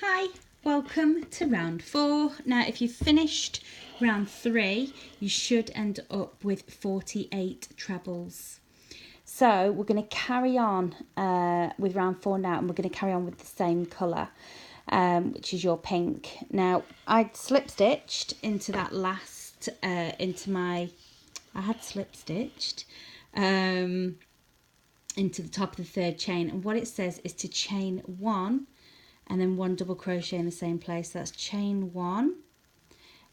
Hi, welcome to round 4. Now if you've finished round 3 you should end up with 48 trebles. So we're going to carry on with round 4 now, and we're going to carry on with the same colour, which is your pink. Now I'd slip stitched into that last, I had slip stitched into the top of the third chain, and what it says is to chain 1 and then 1 double crochet in the same place. So that's chain 1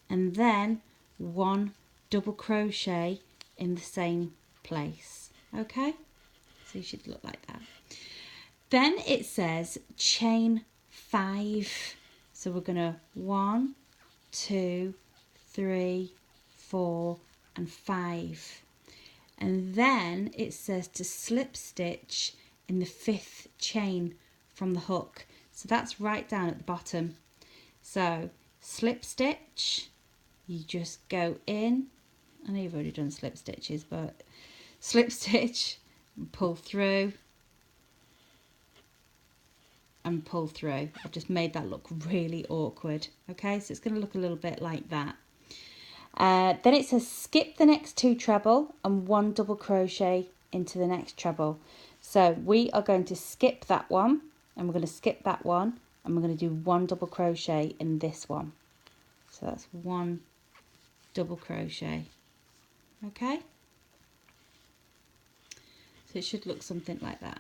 and then 1 double crochet in the same place. Okay, so you should look like that. Then it says chain 5, so we're gonna 1, 2, 3, 4 and 5, and then it says to slip stitch in the 5th chain from the hook. So that's right down at the bottom. So slip stitch, you just go in. I know you've already done slip stitches, but slip stitch and pull through and pull through. I've just made that look really awkward. Okay, so it's going to look a little bit like that. Then it says skip the next 2 treble and 1 double crochet into the next treble. So we are going to skip that one, and we're going to skip that one, and we're going to do 1 double crochet in this one. So that's 1 double crochet. Okay, so it should look something like that.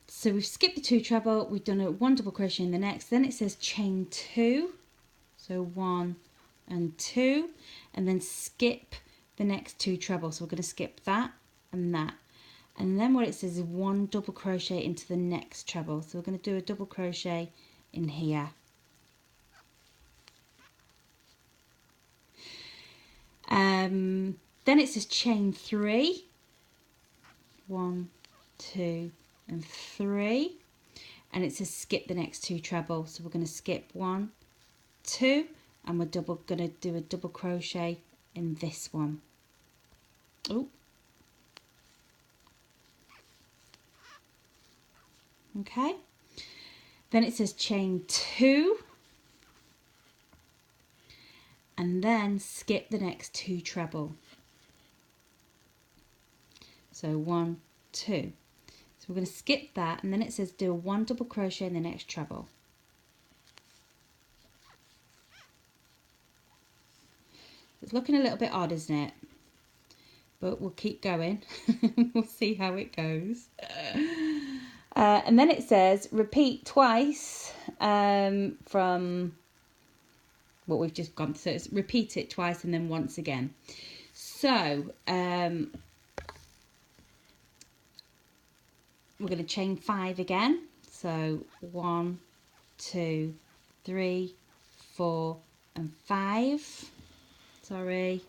So we've skipped the 2 treble, we've done a 1 double crochet in the next. Then it says chain 2, so 1 and 2, and then skip the next 2 treble. So we're going to skip that and that, and then what it says is 1 double crochet into the next treble. So we're going to do a double crochet in here. Then it says chain 3, 1, 2 and 3, and it says skip the next 2 treble. So we're going to skip 1, 2, and we're going to do a double crochet in this one. Oh, okay. Then it says chain 2 and then skip the next 2 treble. So 1, 2. So we're going to skip that, and then it says do a 1 double crochet in the next treble. It's looking a little bit odd, isn't it? But we'll keep going. We'll see how it goes. And then it says repeat twice from what we've just gone. So it's repeat it twice and then once again. So we're going to chain 5 again. So 1, 2, 3, 4 and 5. Sorry.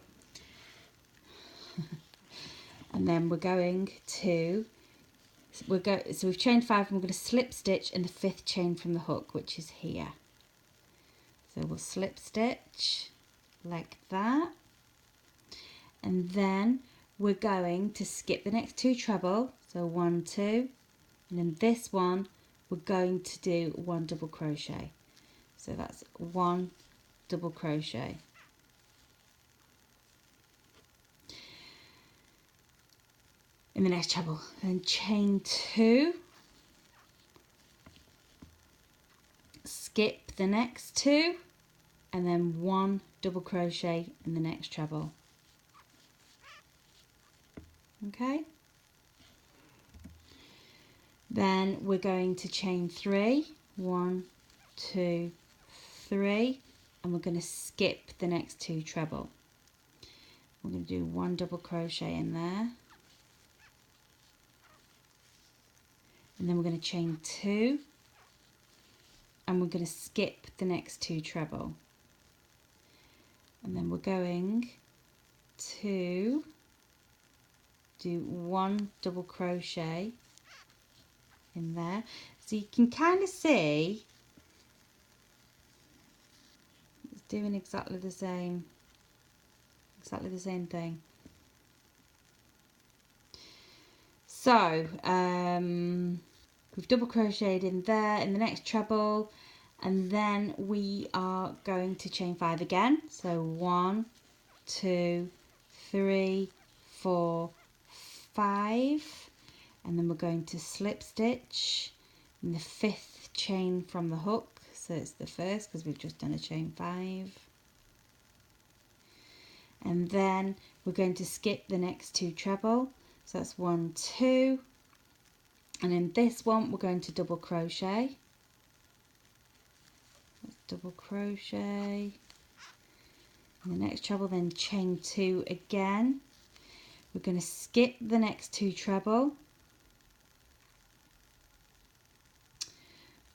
And then we're going to, so we've chained 5 and we're going to slip stitch in the 5th chain from the hook, which is here. So we'll slip stitch like that, and then we're going to skip the next 2 treble, so 1, 2, and in this one we're going to do 1 double crochet. So that's 1 double crochet. In the next treble, then chain 2, skip the next 2, and then 1 double crochet in the next treble. Okay, then we're going to chain 3, 1, 2, 3, and we're going to skip the next 2 treble. We're going to do 1 double crochet in there, and then we're going to chain 2, and we're going to skip the next 2 treble, and then we're going to do 1 double crochet in there. So you can kind of see it's doing exactly the same thing. So we've double crocheted in there in the next treble, and then we are going to chain 5 again. So 1, 2, 3, 4, 5, and then we're going to slip stitch in the 5th chain from the hook. So it's the first because we've just done a chain 5, and then we're going to skip the next 2 treble. So that's 1, 2, and in this one we're going to double crochet. Let's double crochet in the next treble, then chain 2 again. We're going to skip the next 2 treble,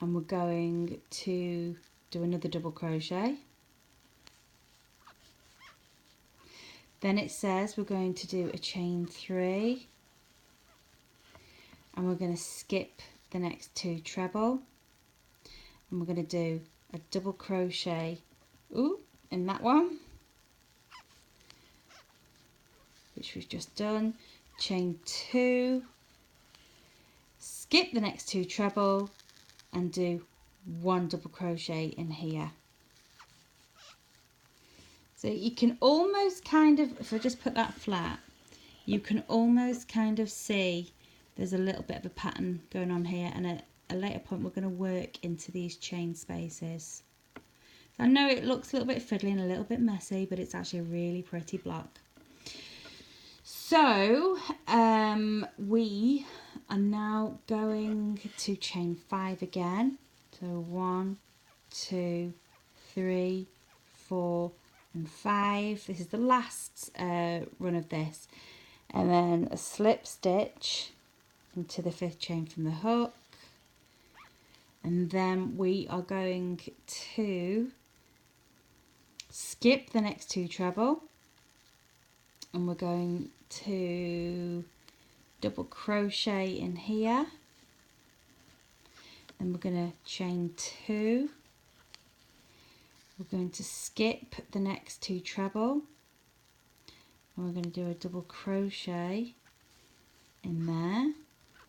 and we're going to do another double crochet. Then it says we're going to do a chain 3, and we're going to skip the next 2 treble, and we're going to do a double crochet in that one, which we've just done, chain 2, skip the next 2 treble, and do 1 double crochet in here. So you can almost kind of, if I just put that flat, you can almost kind of see there's a little bit of a pattern going on here, and at a later point we're going to work into these chain spaces. I know it looks a little bit fiddly and a little bit messy, but it's actually a really pretty block. So we are now going to chain 5 again. So 1, 2, 3, 4 and 5. This is the last run of this, and then a slip stitch into the 5th chain from the hook, and then we are going to skip the next 2 treble, and we're going to double crochet in here, then we're going to chain 2, we're going to skip the next 2 treble, and we're going to do a double crochet in there,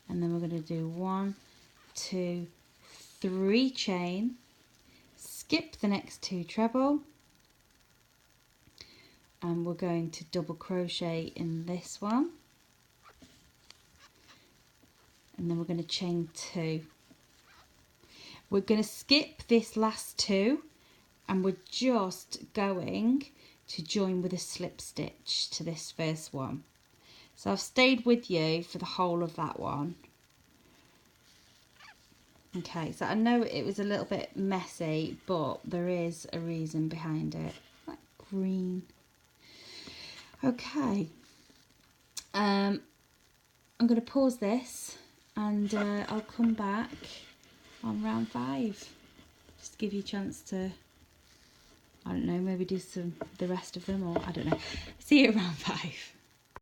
and then we're going to do 1, 2, 3 chain, skip the next 2 treble, and we're going to double crochet in this one, and then we're going to chain 2. We're going to skip this last 2, and we're just going to join with a slip stitch to this first one. So I've stayed with you for the whole of that one. Okay, so I know it was a little bit messy, but there is a reason behind it. Like green. Okay, I'm going to pause this, and I'll come back on round 5. Just to give you a chance to, I don't know, maybe do the rest of them, or I don't know. See you at round 5.